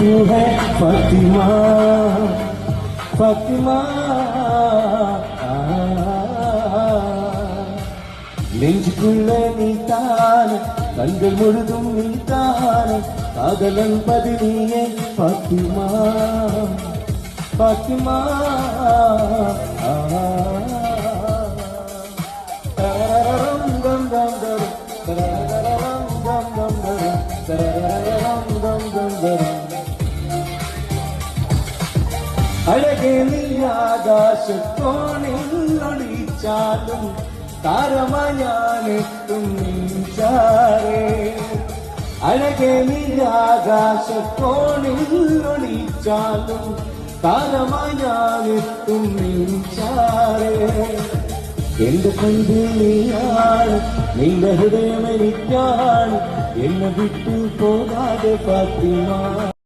तू है फातिमा फातिमा நெஞ்சுக்குள்ள நீத்தானே கண்கள் முழுதும் நீத்தானே காதலன் பதினியே பாத்திமா பாத்திமா അഴകേ നീ ആകാശത്തോണിൽ ഒളിച്ചാലും താരമായി ഞാനെത്തും ചാരേ അഴകേ നീ ആകാശത്തോണിൽ ഒളിച്ചാലും താരമായി ഞാനെത്തും ചാരേ എന്റെ കണ്ണിൽ നീയാണ് നിന്റെ ഹൃദയം എനിക്കാണ് എന്നെ വിട്ടു പോകാതെ ഫാത്തിമ.